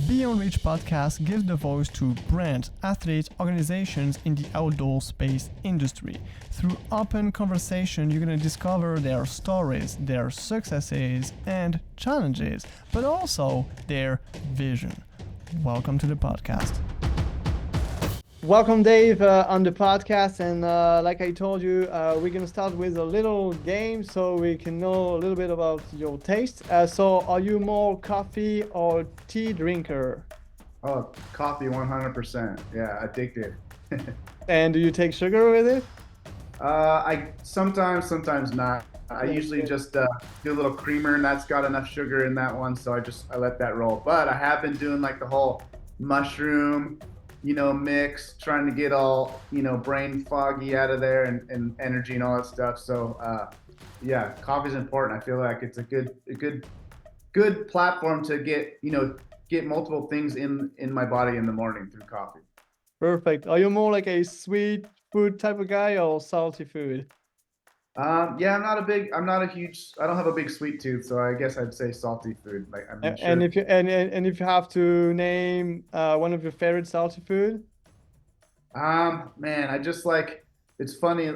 Beyond Reach podcast gives the voice to brands, athletes, organizations in the outdoor space industry. Through open conversation, you're going to discover their stories, their successes and challenges, but also their vision. Welcome to the podcast. Welcome, Dave, on the podcast. And like I told you, we're going to start with a little game so we can know a little bit about your taste. So are you more coffee or tea drinker? Oh, coffee 100%. Yeah, addicted. And do you take sugar with it? I sometimes not. I usually just do a little creamer, and that's got enough sugar in that one, so I let that roll. But I have been doing like the whole mushroom, mix, trying to get all, brain foggy out of there and energy and all that stuff. So yeah, coffee's important. I feel like it's a good platform to get multiple things in my body in the morning through coffee. Perfect. Are you more like a sweet food type of guy or salty food? Yeah, I'm not a huge, I don't have a big sweet tooth, so I guess I'd say salty food. Like, I mean, And sure. if you have to name one of your favorite salty food? Man, I just like, it's funny.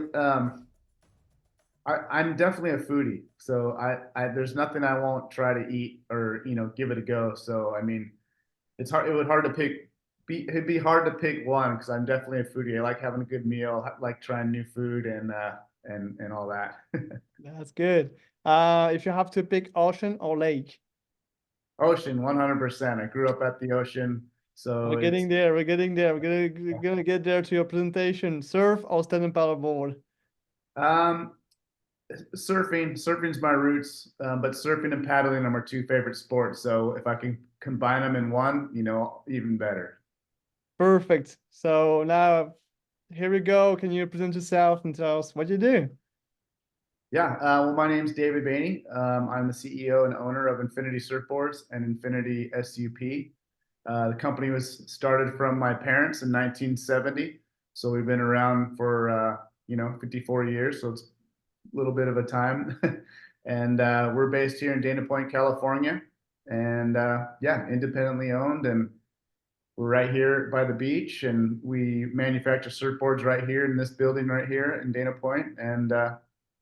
I'm definitely a foodie, so there's nothing I won't try to eat or, give it a go. So, I mean, it'd be hard to pick one because I'm definitely a foodie. I like having a good meal, like trying new food and all that. That's good. If you have to pick ocean or lake? Ocean, 100%. I grew up at the ocean, so We're getting it's there. We're getting there. We're gonna get there to your presentation. Surf or stand and paddleboard? um surfing. Surfing's my roots, but surfing and paddling are my two favorite sports. So if I can combine them in one, even better. Perfect. So now here we go. Can you present yourself and tell us what you do? Yeah, well, my name's David Boehne. I'm the CEO and owner of Infinity Surfboards and Infinity SUP. The company was started from my parents in 1970, so we've been around for 54 years. So it's a little bit of a time, and we're based here in Dana Point, California, and yeah, independently owned, and we're right here by the beach, and we manufacture surfboards right here in this building right here in Dana Point, and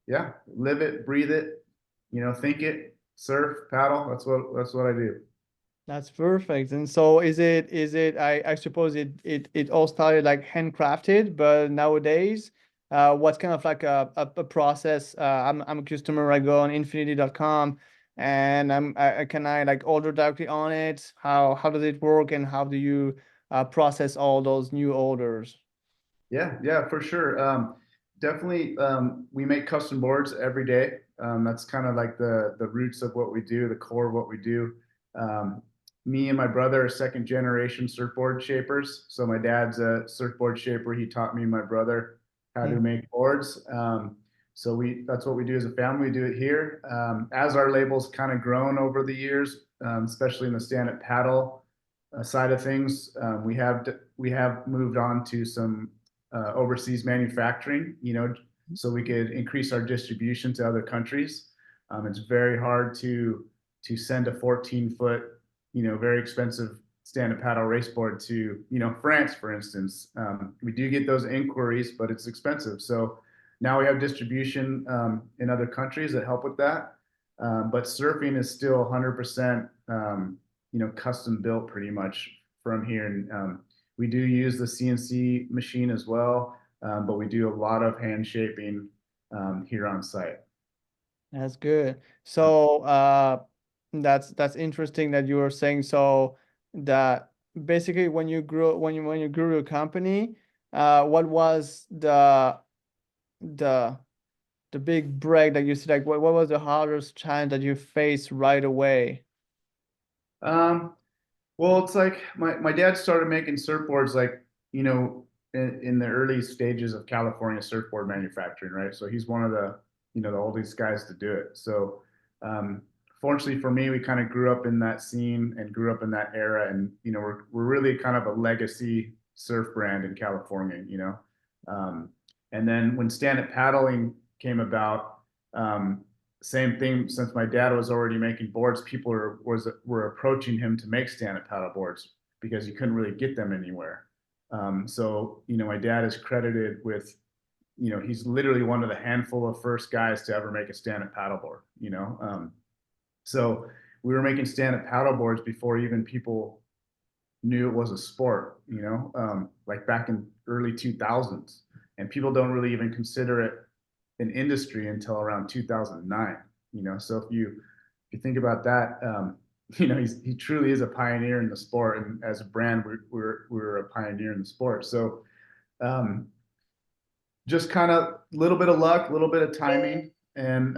yeah, live it, breathe it, think it, surf, paddle. That's what I do. That's perfect. And so I suppose it all started like handcrafted, but nowadays, what's kind of like a process? I'm a customer, I go on infinity.com and can I like order directly on it? How does it work and how do you process all those new orders? Yeah, for sure. Definitely, we make custom boards every day. That's kind of like the roots of what we do, the core of what we do. Um, Me and my brother are second generation surfboard shapers. So my dad's a surfboard shaper. He taught me and my brother how to Hmm. make boards. So that's what we do as a family. We do it here. As our label's kind of grown over the years, especially in the stand-up paddle side of things, we have moved on to some overseas manufacturing, so we could increase our distribution to other countries. It's very hard to send a 14-foot, very expensive stand-up paddle raceboard to, France, for instance. We do get those inquiries, but it's expensive. So now we have distribution in other countries that help with that. But surfing is still 100%, custom built pretty much from here. And we do use the CNC machine as well, but we do a lot of hand shaping here on site. That's good. So that's interesting that you were saying so that basically when you grew your company, what was the the big break that you see like what was the hardest challenge that you faced right away? Um, well, it's like my dad started making surfboards like, in the early stages of California surfboard manufacturing, right? So he's one of the oldest guys to do it. So um, fortunately for me, we kind of grew up in that scene and grew up in that era, and we're really kind of a legacy surf brand in California, Um, and then when stand-up paddling came about, um, same thing, since my dad was already making boards, people were approaching him to make stand-up paddle boards because you couldn't really get them anywhere. So, my dad is credited with, he's literally one of the handful of first guys to ever make a stand-up paddleboard, so we were making stand-up paddle boards before even people knew it was a sport, like back in early 2000s. And people don't really even consider it an industry until around 2009, So if you think about that, he truly is a pioneer in the sport. And as a brand, we're a pioneer in the sport. So um, just kind of a little bit of luck, a little bit of timing, and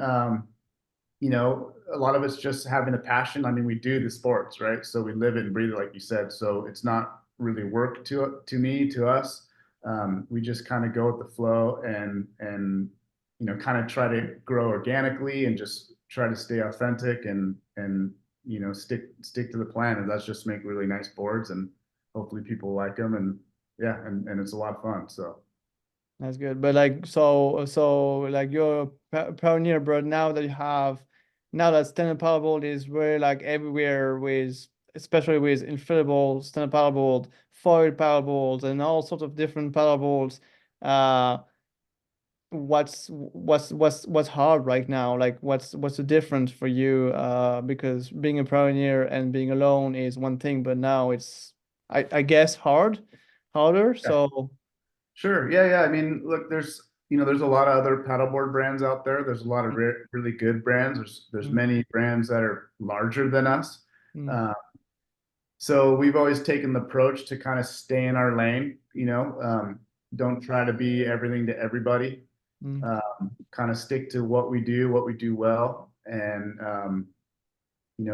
a lot of it's just having a passion. I mean, we do the sports, right? So we live it and breathe it, like you said. So it's not really work to us. We just kind of go with the flow and kind of try to grow organically and just try to stay authentic and stick to the plan. And that's just make really nice boards, and hopefully people like them. And yeah, and it's a lot of fun. So. That's good. But like, so like you're a pioneer, bro. Now that stand-up paddleboard is really like everywhere with, especially with inflatable stand-up paddleboard, foil paddleboards, and all sorts of different paddleboards. Uh, what's hard right now? Like, what's the difference for you? Because being a pioneer and being alone is one thing, but now it's, I guess, harder. Yeah. So. Sure. Yeah, yeah. I mean, look, there's a lot of other paddleboard brands out there. There's a lot of really good brands. There's Mm, many brands that are larger than us. mm, Uh, so we've always taken the approach to kind of stay in our lane. Don't try to be everything to everybody. mm. Kind of stick to what we do well, and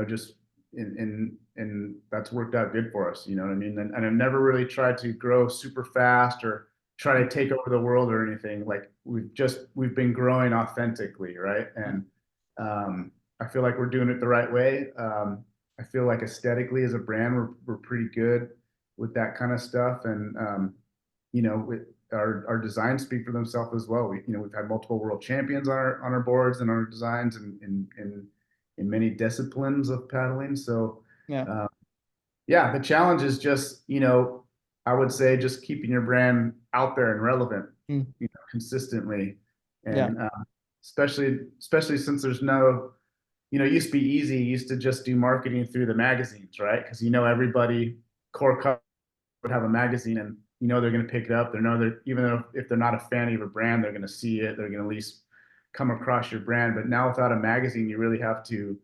just and that's worked out good for us. You know what I mean? And I've never really tried to grow super fast or try to take over the world or anything. Like we've been growing authentically, right? And I feel like we're doing it the right way. I feel like aesthetically as a brand, we're pretty good with that kind of stuff. And with our designs speak for themselves as well. We've had multiple world champions on our boards and our designs and in many disciplines of paddling. So, Yeah. uh, yeah, the challenge is just, I would say just keeping your brand out there and relevant, Mm. consistently. Yeah. And especially since there's no, it used to be easy. You used to just do marketing through the magazines, right? Because everybody core cup would have a magazine, and they're going to pick it up. They know that even though if they're not a fan of a brand, they're going to see it. They're going to at least come across your brand. But now without a magazine, you really have to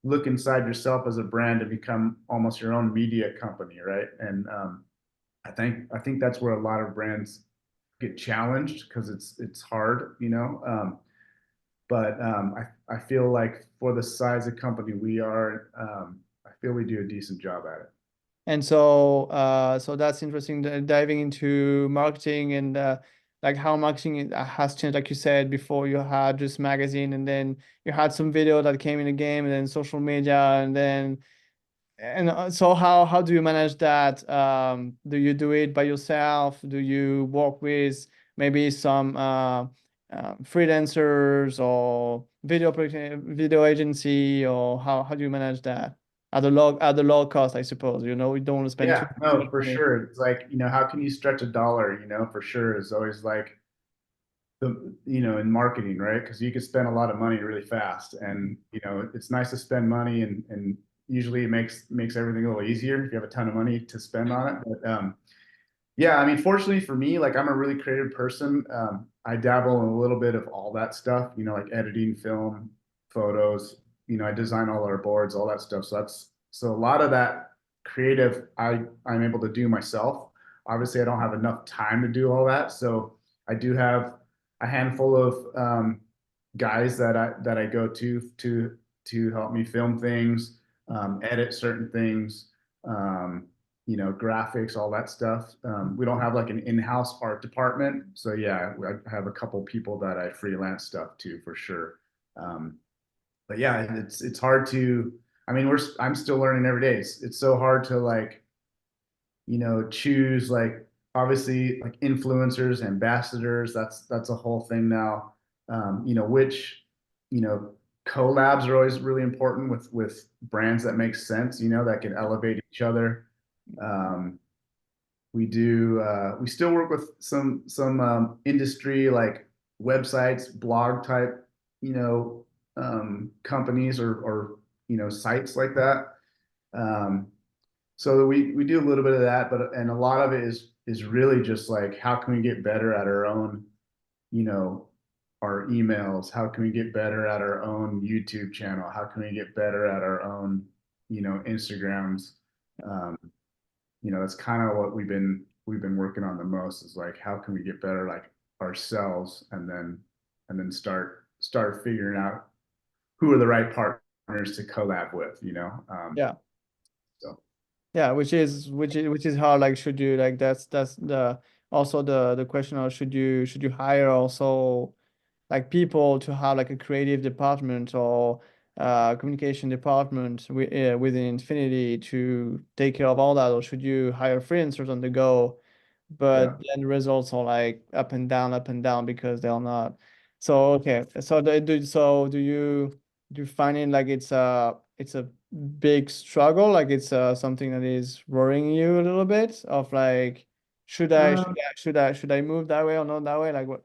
look inside yourself as a brand to become almost your own media company, right? And I think that's where a lot of brands get challenged because it's hard, But I feel like for the size of company we are, I feel we do a decent job at it. And so that's interesting, diving into marketing and like how marketing has changed. Like you said before, you had just magazine, and then you had some video that came in the game, and then social media, so how do you manage that? Do you do it by yourself? Do you work with maybe some freelancers or video agency, or how do you manage that at the low cost, I suppose? You don't want to spend Yeah, too no, much for money. sure. It's like, how can you stretch a dollar, for sure is always like in marketing, right? Because you can spend a lot of money really fast. And, it's nice to spend money and usually it makes everything a little easier if you have a ton of money to spend on it. But yeah, I mean, fortunately for me, like I'm a really creative person. I dabble in a little bit of all that stuff, like editing, film, photos. I design all our boards, all that stuff. So a lot of that creative I'm able to do myself. Obviously, I don't have enough time to do all that, so I do have a handful of guys that I go to help me film things, edit certain things. Graphics, all that stuff. We don't have like an in-house art department. So yeah, I have a couple people that I freelance stuff to for sure. Um, but yeah, it's hard to, I mean, I'm still learning every day. It's so hard to like, choose like obviously like influencers, ambassadors. That's a whole thing now. Which, you know, collabs are always really important with brands that make sense, you know, that can elevate each other. Um, we still work with some industry like websites, blog type, you know, companies or you know sites like that. Um, so we do a little bit of that, but and a lot of it is really just like how can we get better at our own, you know, our emails? How can we get better at our own YouTube channel? How can we get better at our own, you know, Instagrams? Um, you know, that's kind of what we've been working on the most is like how can we get better like ourselves and then start figuring out who are the right partners to collab with, you know? Yeah. So Yeah, which is how like should you like that's the also the question of should you hire also like people to have like a creative department or communication department within Infinity to take care of all that, or should you hire freelancers on the go? yeah. But then the results are like up and down because they're not. So okay, so do you find it like it's a big struggle, like it's something that is worrying you a little bit of like Um, should I move that way or not that way, like what?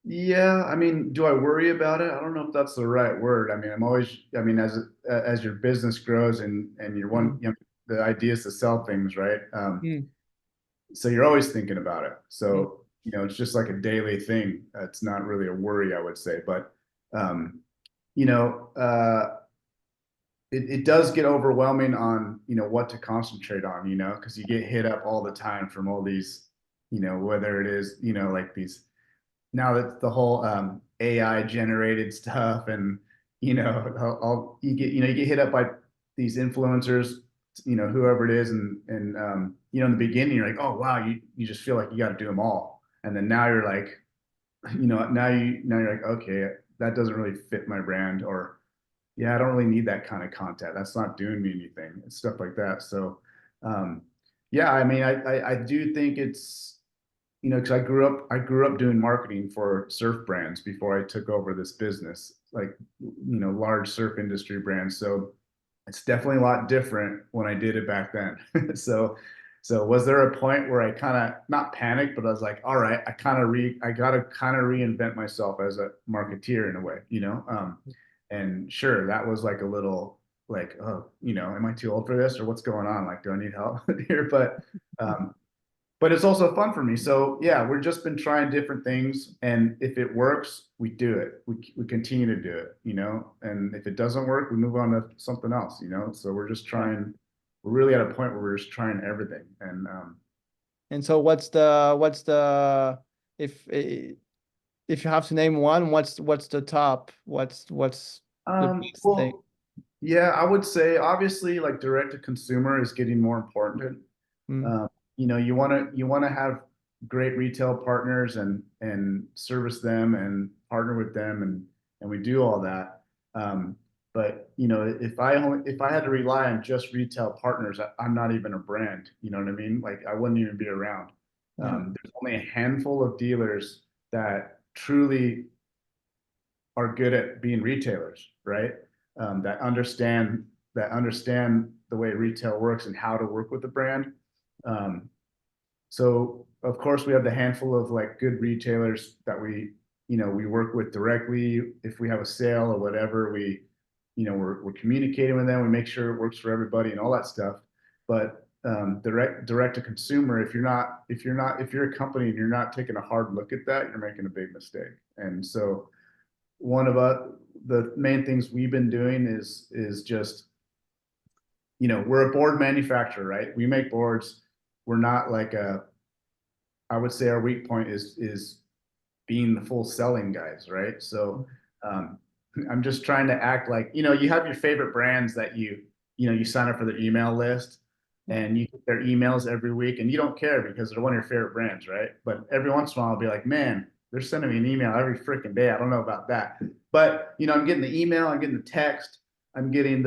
yeah, I mean, do I worry about it? I don't know if that's the right word. I mean, I mean, as your business grows and Mm, you know, the idea is to sell things, right? mm, So you're always thinking about it. mm, So, you know, it's just like a daily thing. It's not really a worry, I would say. But, um, you know, it does get overwhelming on, you know, what to concentrate on, you know, because you get hit up all the time from all these, you know, whether it is, you know, like these, now that the whole AI generated stuff and, you know, you get hit up by these influencers, you know, whoever it is, and you know, in the beginning you're like, oh wow, you just feel like you got to do them all, and then now you're like, you know, now you're like, okay, that doesn't really fit my brand, or yeah, I don't really need that kind of content. That's not doing me anything and stuff like that. So, um, yeah, I mean, I do think it's, you know, because I grew up doing marketing for surf brands before I took over this business, like, you know, large surf industry brands. So it's definitely a lot different when I did it back then. So was there a point where I kind of not panicked, but I was like, all right, I gotta kind of reinvent myself as a marketeer in a way, you know? And sure, that was like a little like, oh, you know, am I too old for this or what's going on? Like, do I need help here? Um, but it's also fun for me. So yeah, we've just been trying different things, and if it works, we do it. We continue to do it, you know. And if it doesn't work, we move on to something else, you know. So we're just yeah. trying. We're really at a point where we're just trying everything. And And so what's the if you have to name one, what's the top? What's the best thing? well, yeah, I would say obviously like direct to consumer is getting more important. Mm, Um, you know, you want to have great retail partners and service them and partner with them and we do all that. Um, but you know, if I had to rely on just retail partners, I'm not even a brand. You know what I mean? Like I wouldn't even be around. yeah. There's only a handful of dealers that truly are good at being retailers, right? That understand the way retail works and how to work with the brand. Um, so of course we have the handful of like good retailers that you know, we work with directly. If we have a sale or whatever, you know, we're communicating with them. We make sure it works for everybody and all that stuff. But direct to consumer, if you're a company and you're not taking a hard look at that, you're making a big mistake. And so one of the main things we've been doing is just, you know, we're a board manufacturer, right? We make boards. We're not like a, I would say our weak point is being the full selling guys, right? So um, I'm just trying to act like, you know, you have your favorite brands that you know, you sign up for their email list and you get their emails every week and you don't care because they're one of your favorite brands, right? But every once in a while I'll be like, man, they're sending me an email every freaking day. I don't know about that. But, you know, I'm getting the email, I'm getting the text, I'm getting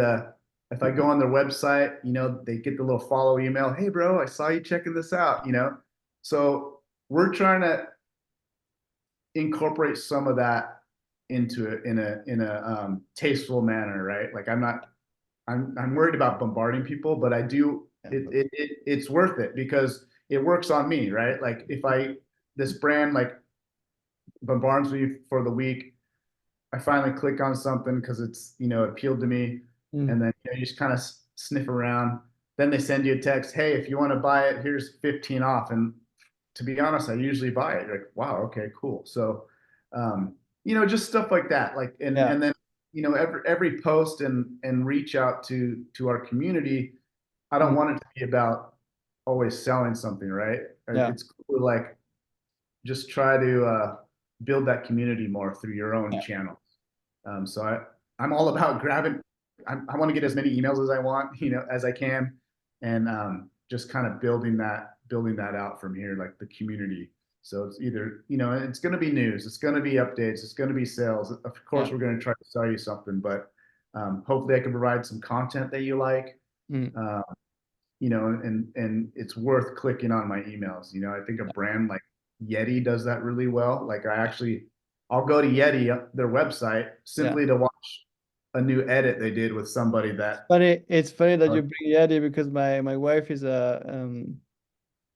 if I go on their website, you know, they get the little follow email. Hey, bro, I saw you checking this out, you know? So we're trying to incorporate some of that into it in a tasteful manner, right? Like I'm worried about bombarding people, but I do it's worth it because it works on me, right? Like if this brand like bombards me for the week, I finally click on something because it's, appealed to me. Mm. And then you just kind of sniff around. Then they send you a text, hey, if you want to buy it, here's 15 off. And to be honest, I usually buy it. Like, wow, okay, cool. So, just stuff like that. Like, Yeah. and then, every post and reach out to our community. I don't Mm. want it to be about always selling something, right? Yeah. It's cool to like just try to build that community more through your own Yeah. channels. So I'm all about grabbing. I want to get as many emails as I want, as I can, and just kind of building that out from here, like the community. So it's either, it's going to be news, it's going to be updates, it's going to be sales. Of course, Yeah. we're going to try to sell you something, but hopefully I can provide some content that you like. Mm. Uh, and it's worth clicking on my emails. I think a brand like Yeti does that really well. Like I'll go to Yeti, their website, Yeah. simply to watch a new edit they did with somebody that, Funny. It's funny that you bring Yeti because my wife is a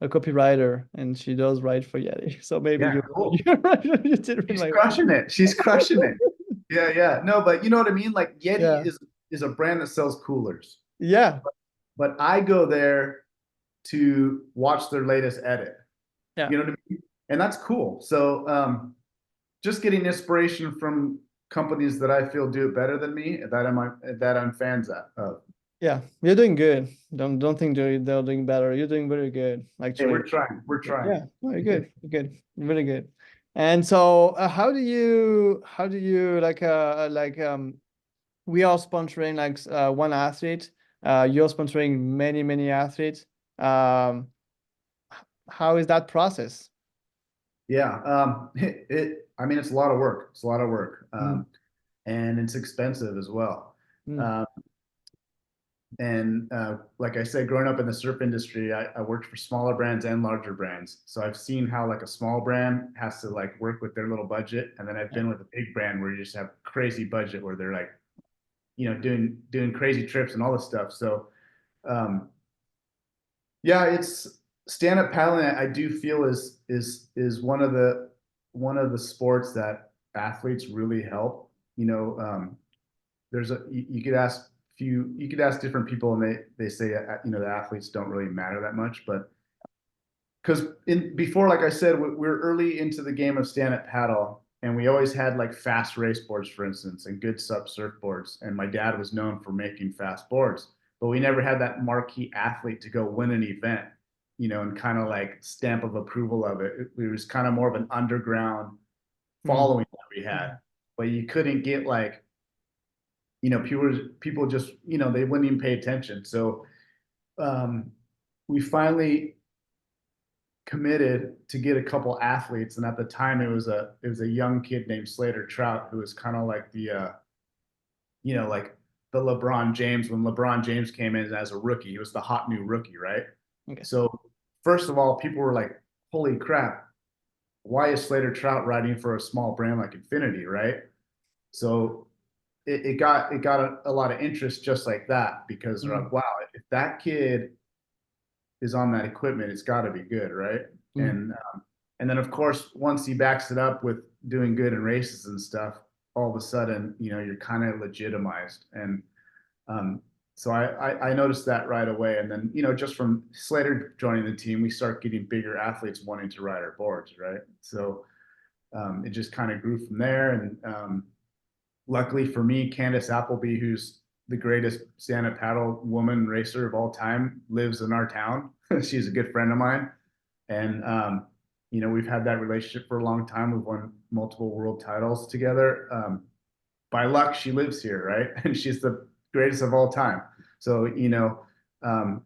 copywriter and she does write for Yeti. So maybe yeah, you cool. you're right. You did read She's my wife. crushing it. She's crushing it. Yeah, yeah. No, but you know what I mean? Like Yeti Yeah. is a brand that sells coolers. Yeah. But I go there to watch their latest edit. Yeah. You know what I mean? And that's cool. So just getting inspiration from companies that I feel do it better than me, that I'm fans of. Yeah. You're doing good. Don't think they're doing better. You're doing very good, Hey, we're actually. trying. We're trying. Yeah. No, you're good. You're good. Really good. And so how do you we are sponsoring like one athlete. You're sponsoring many athletes. Um, how is that process? Yeah. I mean, it's a lot of work. It's a lot of work. Mm, And it's expensive as well. mm, Um, and like I said, growing up in the surf industry, I worked for smaller brands and larger brands. So I've seen how like a small brand has to like work with their little budget. And then I've yeah. been with a big brand where you just have crazy budget where they're like, doing crazy trips and all this stuff. So um, yeah, it's stand-up paddling. I do feel is one of the sports that athletes really help. There's you could ask different people and they say the athletes don't really matter that much, but because in before, like I said, we're early into the game of stand-up paddle, and we always had like fast race boards, for instance, and good sub surfboards. And my dad was known for making fast boards, but we never had that marquee athlete to go win an event, and kind of like stamp of approval of it. It was kind of more of an underground Mm, following that we had, but you couldn't get like, people just, they wouldn't even pay attention. So um, we finally committed to get a couple athletes, and at the time it was a young kid named Slater Trout who was kind of like like the LeBron James when LeBron James came in as a rookie. He was the hot new rookie, right? okay. So first of all, people were like, "Holy crap! Why is Slater Trout riding for a small brand like Infinity?" Right? So it got a lot of interest just like that because they're Mm, like, "Wow, if that kid is on that equipment, it's got to be good, right?" mm, And then of course, once he backs it up with doing good in races and stuff, all of a sudden, you're kind of legitimized. And um, so I noticed that right away. And then, just from Slater joining the team, we start getting bigger athletes wanting to ride our boards, right? So it just kind of grew from there. And luckily for me, Candace Appleby, who's the greatest stand-up paddle woman racer of all time, lives in our town. She's a good friend of mine. And we've had that relationship for a long time. We've won multiple world titles together. By luck, she lives here, right? And she's the greatest of all time. So um,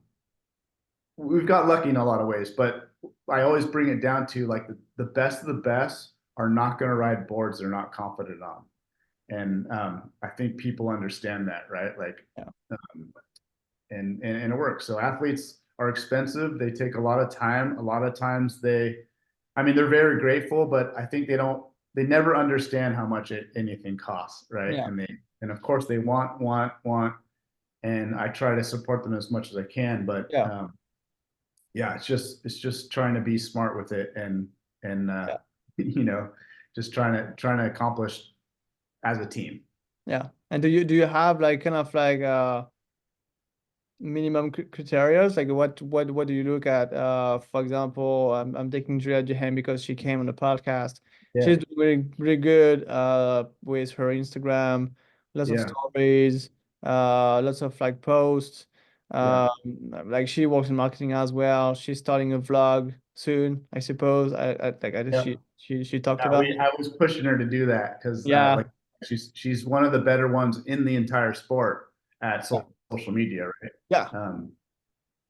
we've got lucky in a lot of ways, but I always bring it down to like the best of the best are not going to ride boards they're not confident on. And I think people understand that, right? Like, yeah. um, and it works. So athletes are expensive. They take a lot of time. A lot of times I mean, they're very grateful, but I think they don't. they never understand how much anything costs, right? Yeah. And of course they want, and I try to support them as much as I can, but Yeah. yeah, it's just trying to be smart with it and Yeah. you know, just trying to accomplish as a team. Yeah. And do you have like kind of like minimum criteria? Like what do you look at? For example, I'm taking Julia Johan because she came on the podcast. Yeah, She's doing really really good with her Instagram, lots of yeah, stories, lots of like posts. yeah. Um, like she works in marketing as well. She's starting a vlog soon, I suppose. I guess Yep. she talked Yeah, about. I was pushing her to do that because Yeah, like she's one of the better ones in the entire sport at yeah, social media, right? yeah. Um,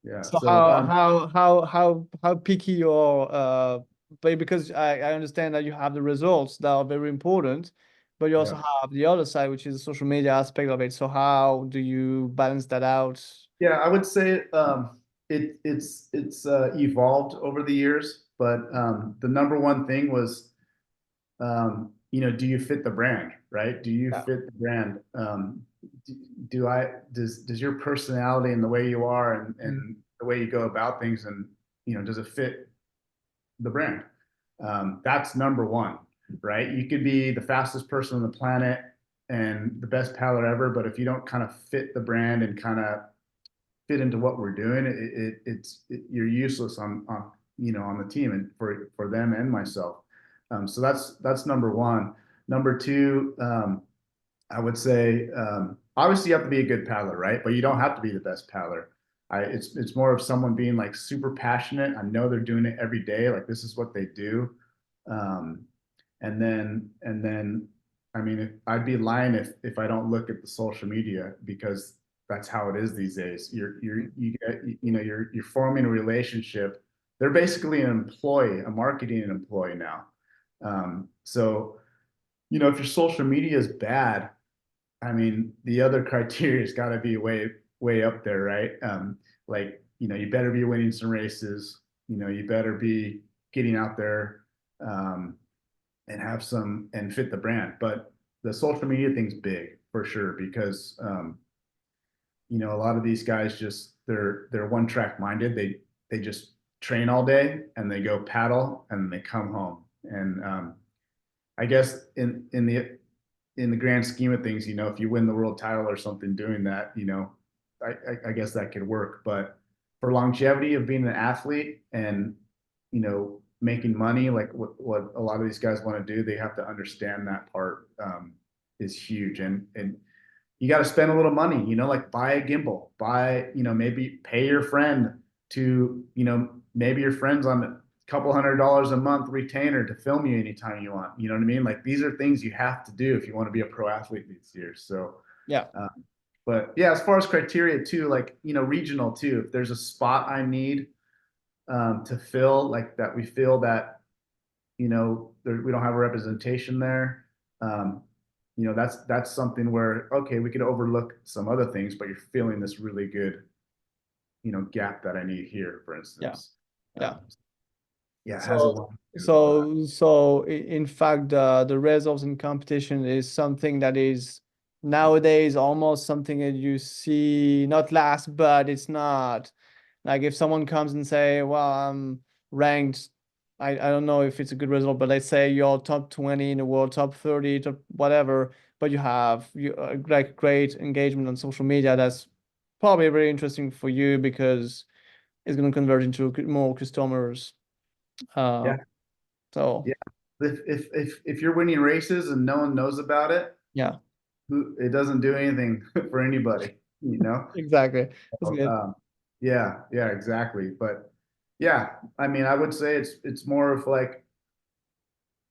yeah. So So how picky you're but because I understand that you have the results that are very important, but you also yeah, have the other side, which is the social media aspect of it. So how do you balance that out? yeah, I would say it's evolved over the years, but the number one thing was do you fit the brand, right? Do you Yeah. fit the brand? Does your personality and the way you are Mm. and the way you go about things and does it fit the brand? That's number one, right? You could be the fastest person on the planet and the best paddler ever, but if you don't kind of fit the brand and kind of fit into what we're doing, you're useless on the team and for them and myself. So that's number one. Number two, I would say obviously you have to be a good paddler, right? But you don't have to be the best paddler. It's more of someone being like super passionate. I know they're doing it every day. Like this is what they do. Um, and then I mean, I'd be lying if I don't look at the social media because that's how it is these days. You get you're forming a relationship. They're basically an employee, a marketing employee now. So if your social media is bad, I mean, the other criteria has got to be way up there, right? Like you better be winning some races. You better be getting out there. And have some and fit the brand. But the social media thing's big for sure because a lot of these guys just they're one track minded. They just train all day and they go paddle and they come home. And I guess in the grand scheme of things, if you win the world title or something doing that, I guess that could work. But for longevity of being an athlete and making money, like what a lot of these guys want to do, they have to understand that part is huge. And you got to spend a little money, like buy a gimbal, maybe pay your friend to, maybe your friend's on a couple $100 a month retainer to film you anytime you want. You know what I mean? Like these are things you have to do if you want to be a pro athlete these years. So, Yeah. but yeah, as far as criteria too, like, regional too, if there's a spot I need to fill, like that we feel that, we don't have a representation there. That's something where, okay, we could overlook some other things, but you're feeling this really good, gap that I need here, for Yeah. instance. Yeah. Yeah, it has a So, lot to do with that. in fact, the results in competition is something that is nowadays almost something that you see not last, but it's not like if someone comes and say, well, I'm ranked, I don't know if it's a good result, but let's say you're top 20 in the world, top 30, top whatever, but you like great engagement on social media. That's probably very interesting for you because it's going to convert into more customers. Uh, Yeah, so yeah. If you're winning races and no one knows about it, yeah, it doesn't do anything for anybody, you know? exactly. That's So, good. yeah, exactly. But yeah, I mean, I would say it's more of like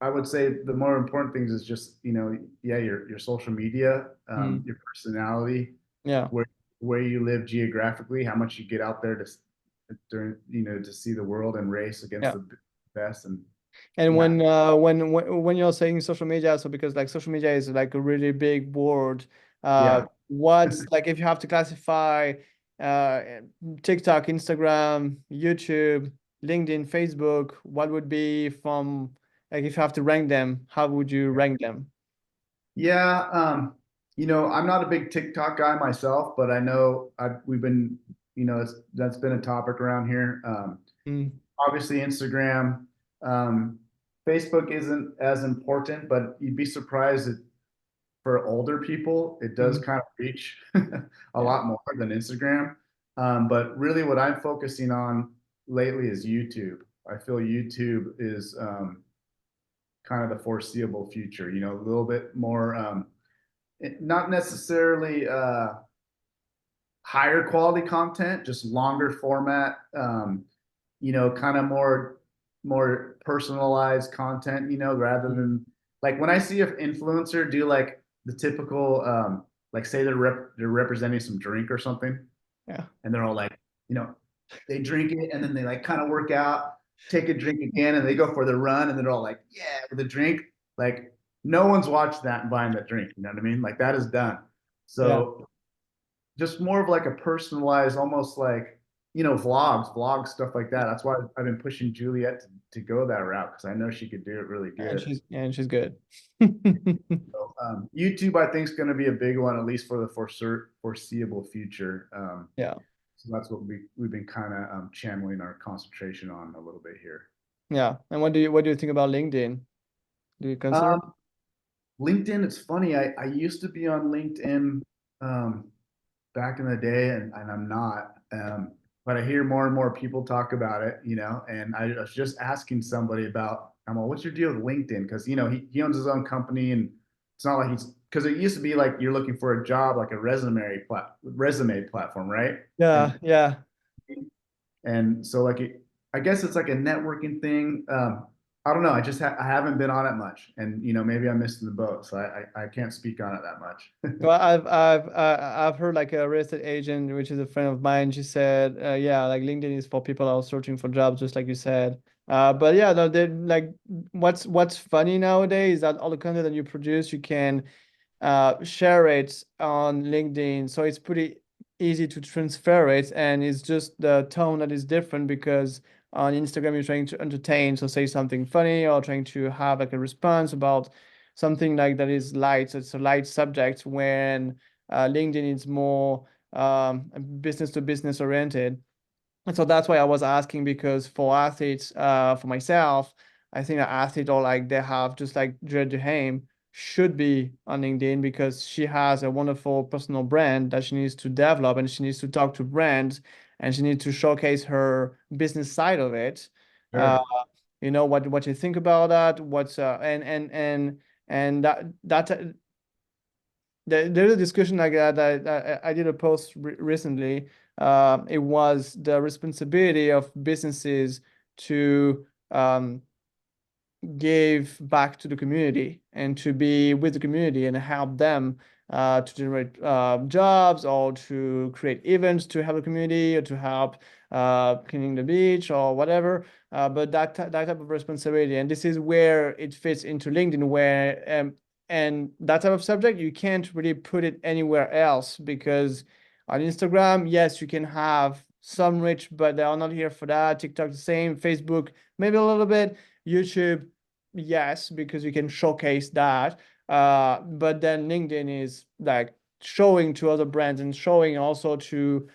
I would say the more important things is just yeah, your social media, Mm, your personality, yeah, where you live geographically, how much you get out there during to see the world and race against yeah. the best, and And yeah, when you're saying social media, so because like social media is like a really big word, yeah, what's like if you have to classify uh TikTok, Instagram, YouTube, LinkedIn, Facebook, what would be from Like if you have to rank them, how would you rank them? Yeah, I'm not a big TikTok guy myself, but I know we've been, that's been a topic around here. Mm, Obviously Instagram, um, Facebook isn't as important, but you'd be surprised that for older people, it does mm, kind of reach a yeah. lot more than Instagram. But really, what I'm focusing on lately is YouTube. I feel YouTube is kind of the foreseeable future. A little bit more, not necessarily higher quality content, just longer format. Kind of more personalized content. Rather Mm, than like when I see an influencer do like the typical, like say they're representing some drink or something, yeah. and they're all like, you know, they drink it and then they like kind of work out, take a drink again, and they go for the run, and they're all like, yeah, with a drink. Like no one's watched that and buying that drink. You know what I mean? Like that is done. Yeah. So just more of like a personalized, almost like vlogs, stuff like that. That's why I've been pushing Juliet to go that route because I know she could do it really good. And she's good. So, YouTube, I think, is going to be a big one, at least for the foreseeable future. Yeah. So that's what we've been kind of channeling our concentration on a little bit here. Yeah. And what do you think about LinkedIn? Do you consider? Um, LinkedIn, it's funny. I used to be on LinkedIn um, back in the day, and I'm not. But I hear more and more people talk about it, and I was just asking somebody about, I'm like, what's your deal with LinkedIn? Because, he owns his own company, and it's not like because it used to be like you're looking for a job, like a resume platform, right? And Yeah, yeah. so like I guess it's like a networking thing. I don't know. I haven't been on it much, and maybe I'm missing the boat, so I can't speak on it that much. Well, I've heard like a real estate agent, which is a friend of mine. She said, yeah, like LinkedIn is for people out searching for jobs, just like you said. But yeah, no, they like what's funny nowadays is that all the content that you produce, you can share it on LinkedIn. So it's pretty easy to transfer it. And it's just the tone that is different because on Instagram, you're trying to entertain. So say something funny or trying to have like a response about something like that is light. So it's a light subject when LinkedIn is more business to business oriented. And so that's why I was asking because for athletes, for myself, I think that athlete or like they have just like Juliette Duhaime should be on LinkedIn because she has a wonderful personal brand that she needs to develop and she needs to talk to brands and she needs to showcase her business side of it. Uh, Sure. what you think about that? What's and there's a discussion like that. I did a post recently. It was the responsibility of businesses to give back to the community and to be with the community and help them to generate jobs or to create events to help the community or to help cleaning the beach or whatever. But that type of responsibility, and this is where it fits into LinkedIn, where and that type of subject you can't really put it anywhere else because on Instagram, yes, you can have some rich, but they are not here for that. TikTok the same, Facebook maybe a little bit, YouTube yes, because you can showcase that. But then LinkedIn is like showing to other brands and showing also to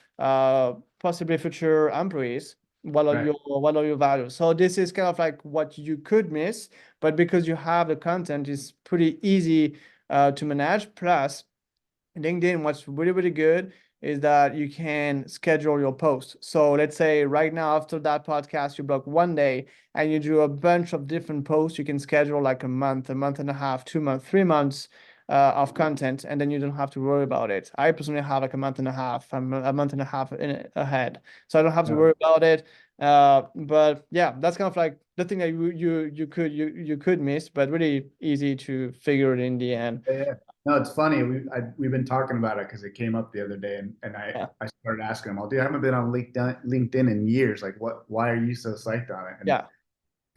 possibly future employees Right. what are your values. So this is kind of like what you could miss, but because you have the content, it's pretty easy to manage. Plus, LinkedIn, what's really, really good is that you can schedule your posts. So let's say right now, after that podcast, you block one day and you do a bunch of different posts. You can schedule like a month and a half, 2 months, 3 months of content, and then you don't have to worry about it. I personally have like a month and a half, a month and a half ahead. So I don't have to worry about it. But yeah, that's kind of like the thing that you could miss, but really easy to figure it in the end. Yeah. No, it's funny. We've been talking about it because it came up the other day, and Yeah. I started asking him, "Oh, dude, I haven't been on LinkedIn in years. Like, Why are you so psyched on it?" And Yeah.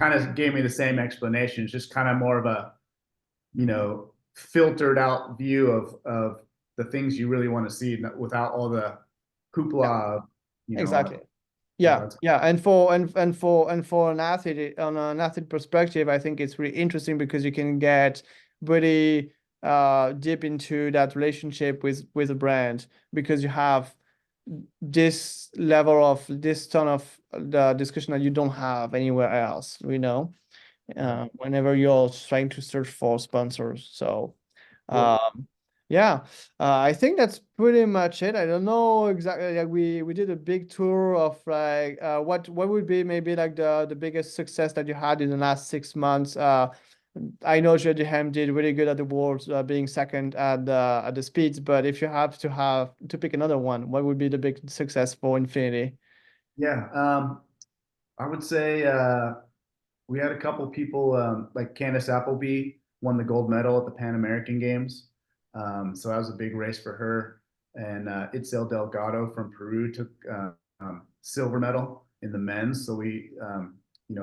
kind of gave me the same explanation. It's just kind of more of a filtered out view of the things you really want to see without all the Yeah, hoopla of, exactly. Yeah, That's yeah, and for an athlete on an athlete perspective, I think it's really interesting because you can get really deep into that relationship with a brand because you have this level of this ton of the discussion that you don't have anywhere else, right. whenever you're trying to search for sponsors. So, Yep. um, yeah, I think that's pretty much it. I don't know exactly. Like we did a big tour of like what would be maybe like the biggest success that you had in the last 6 months. I know Ham did really good at the Worlds, being second at the speeds. But if you have to pick another one, what would be the big success for Infinity? Yeah. I would say we had a couple people like Candace Appleby won the gold medal at the Pan American Games. So that was a big race for her. And Itzel Delgado from Peru took silver medal in the men's. So we,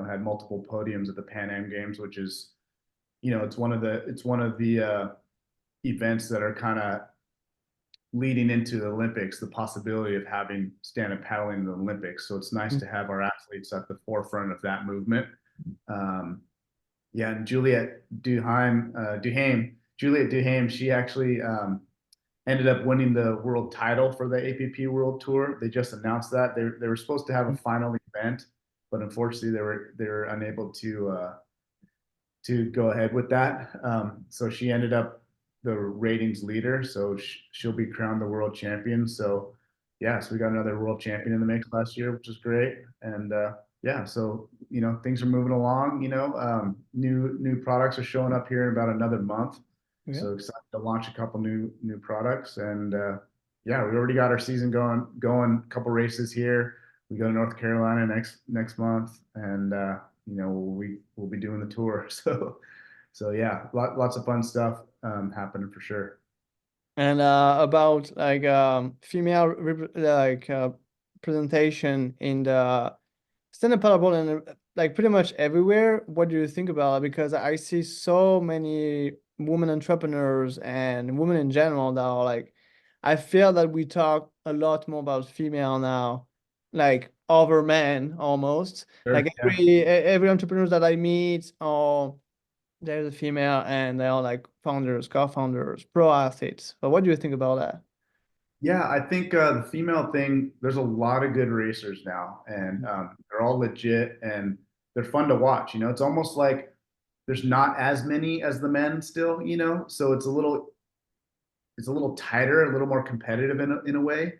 had multiple podiums at the Pan Am Games, which is, it's one of the events that are kind of leading into the Olympics, the possibility of having stand-up paddling in the Olympics. So it's nice to have our athletes at the forefront of that movement. Um, yeah, and Juliet Duhaime, she actually ended up winning the world title for the APP World Tour. They just announced that they were supposed to have a final event, but unfortunately they were unable to go ahead with that. So she ended up the ratings leader. So she'll be crowned the world champion. So yeah, so we got another world champion in the mix last year, which is great. And yeah, so things are moving along. New products are showing up here in about another month. Yeah. So excited to launch a couple new products. And yeah, we already got our season going. A couple races here. We go to North Carolina next month, and we'll be doing the tour. So yeah, lots of fun stuff happening for sure. And about like female presentation in the stand-up paddleboard and like pretty much everywhere. What do you think about it? Because I see so many women entrepreneurs and women in general that are like, I feel that we talk a lot more about female now, like over men almost. Like Sure. Yeah. every entrepreneur that I meet, or there's a female, and they're all like founders, co-founders, pro athletes. But what do you think about that? Yeah, I think the female thing, there's a lot of good racers now, and they're all legit and they're fun to watch. It's almost like there's not as many as the men still, so it's a little tighter, a little more competitive in a way.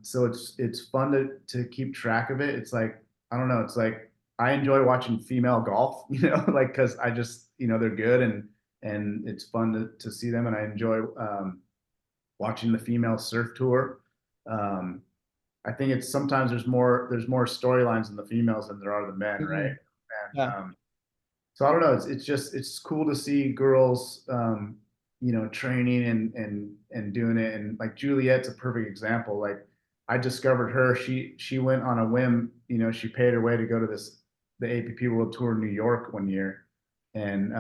So it's fun to keep track of it. It's like I don't know. It's like I enjoy watching female golf, like because I just they're good and it's fun to see them, and I enjoy watching the female surf tour. Um, I think it's sometimes there's more storylines in the females than there are the men, right? Mhm. And Yeah. so I don't know. It's cool to see girls, training and doing it. And like Juliet's a perfect example. Like I discovered her. She went on a whim. She paid her way to go to the APP World Tour in New York one year, and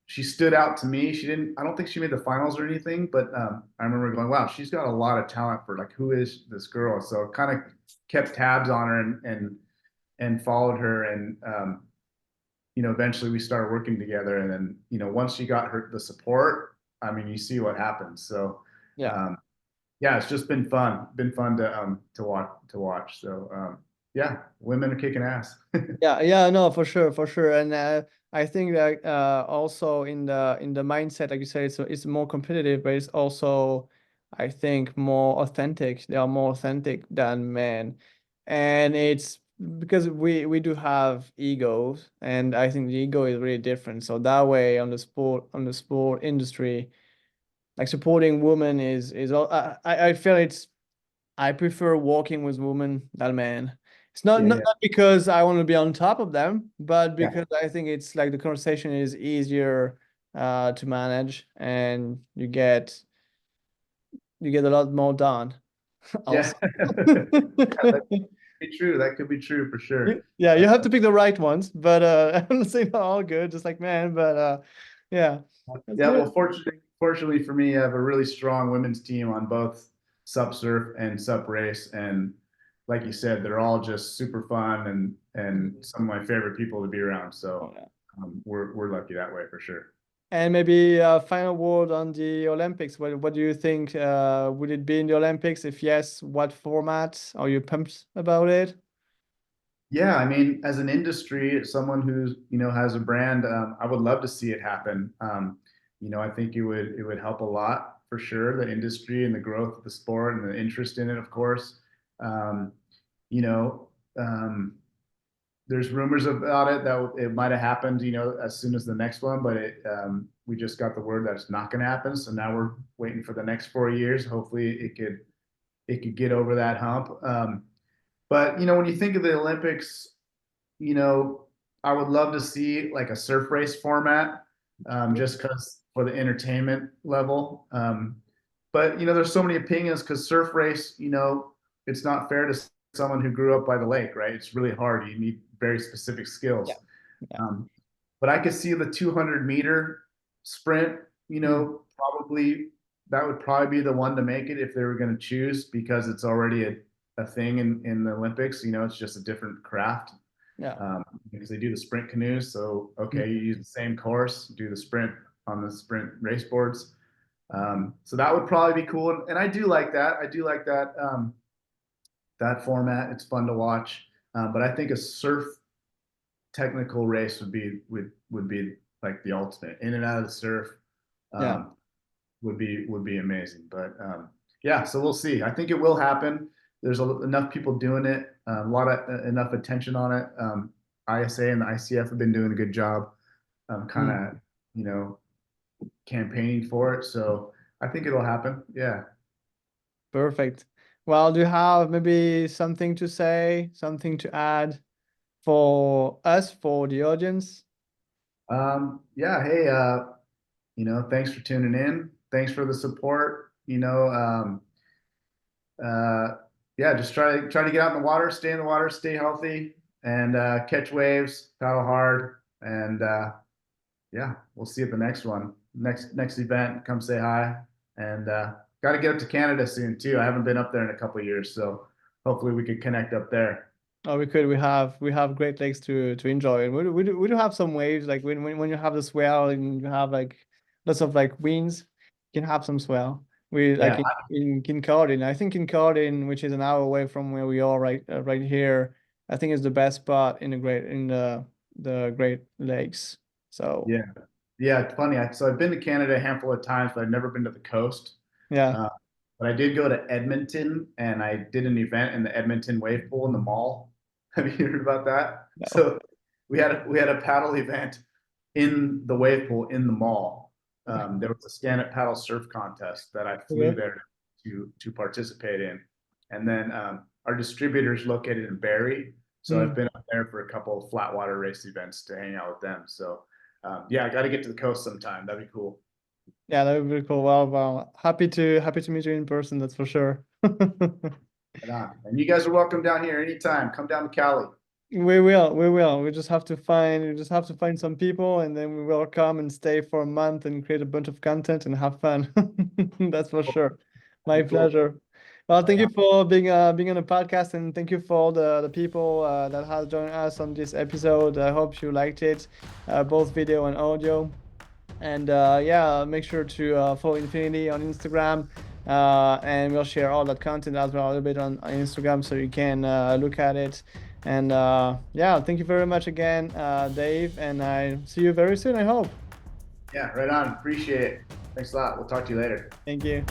she stood out to me. She didn't. I don't think she made the finals or anything, but I remember going, "Wow, she's got a lot of talent for like who is this girl?" So kind of kept tabs on her and followed her and eventually we started working together. And then, once she got the support, I mean, you see what happens. So, Yeah. um, yeah, it's just been fun to watch. So, yeah, women are kicking ass. Yeah, yeah, no, for sure, for sure. And I think that also in the mindset, like you said, it's more competitive, but it's also, I think, more authentic. They are more authentic than men, and it's because we do have egos, and I think the ego is really different. So that way, on the sport industry, like supporting women is all. I feel I prefer working with women than men. It's not, Yeah, not yeah, not because I want to be on top of them, but yeah, because I think it's like the conversation is easier to manage, and you get a lot more done yeah. also. Yeah, that could be true. That could be true for sure. Yeah, you have to pick the right ones, but I'm not saying they're all good, just like man, but yeah. That's Yeah, well, good. fortunately for me, I have a really strong women's team on both sup surf and sup race, and like you said, they're all just super fun and some of my favorite people to be around. Oh, So yeah. we're lucky that way for sure. And maybe a final word on the Olympics. What do you think? Would it be in the Olympics? If yes, what format? Are you pumped about it? Yeah, I mean, as an industry, someone who's, has a brand, I would love to see it happen. I think it would help a lot for sure, the industry and the growth of the sport and the interest in it, of course. Um, you know, um, there's rumors about it that it might have happened, as soon as the next one, but we just got the word that it's not going to happen. So now we're waiting for the next 4 years. Hopefully it could get over that hump. But when you think of the Olympics, you know, I would love to see like a surf race format, just because for the entertainment level. But there's so many opinions because surf race, it's not fair to someone who grew up by the lake, right? It's really hard. You need very specific skills. Yeah. Yeah. But I could see the 200-meter sprint, Mm. probably that would probably be the one to make it if they were going to choose because it's already a thing in the Olympics. It's just a different craft, Yeah. because they do the sprint canoes. So, Mm. okay, you use the same course, do the sprint on the sprint race boards. So that would probably be cool. And I do like that. I do like that format. It's fun to watch. But I think a surf technical race would be like the ultimate in and out of the surf. Yeah. Um, would be amazing. But yeah, so we'll see. I think it will happen. There's enough people doing it, a lot of enough attention on it. ISA and the ICF have been doing a good job, kind Mm. of campaigning for it. So I think it'll happen. Yeah. Perfect. Well, do you have maybe something to say, something to add for us, for the audience? Yeah. Hey, thanks for tuning in. Thanks for the support. Uh, yeah, just try to get out in the water, stay in the water, stay healthy, and catch waves, paddle hard, and yeah, we'll see you at the next one. Next event, come say hi, and got to get up to Canada soon too. I haven't been up there in a couple of years, so hopefully we could connect up there. Oh, we could. We have Great Lakes to enjoy, and we do have some waves. Like when you have the swell and you have like lots of like winds, you can have some swell. We like Yeah, in Kincardine. I think Kincardine, which is an hour away from where we are right here, I think is the best spot in the Great Lakes. So yeah, yeah. It's funny. So I've been to Canada a handful of times, but I've never been to the coast. yeah. Uh, but I did go to Edmonton, and I did an event in the Edmonton wave pool in the mall. Have you heard about that? No. So we had a paddle event in the wave pool in the mall. There was a stand-up paddle surf contest that I flew Okay. there to participate in, and then our distributors located in Barrie, so I've Mm. been up there for a couple of flatwater race events to hang out with them. So yeah, I got to get to the coast sometime. That'd be cool. Yeah, that would be cool. Well, happy to meet you in person, that's for sure. Right on. And you guys are welcome down here anytime. Come down to Cali. We will, we will. We just have to find some people and then we will come and stay for a month and create a bunch of content and have fun. That's for sure. My That'd be cool. pleasure. Well, thank Right you on. for being on the podcast and thank you for all the people that has joined us on this episode. I hope you liked it, both video and audio. And yeah, make sure to follow Infinity on Instagram. And we'll share all that content as well a little bit on Instagram so you can look at it. And yeah, thank you very much again, Dave. And I see you very soon, I hope. Yeah, right on. Appreciate it. Thanks a lot. We'll talk to you later. Thank you.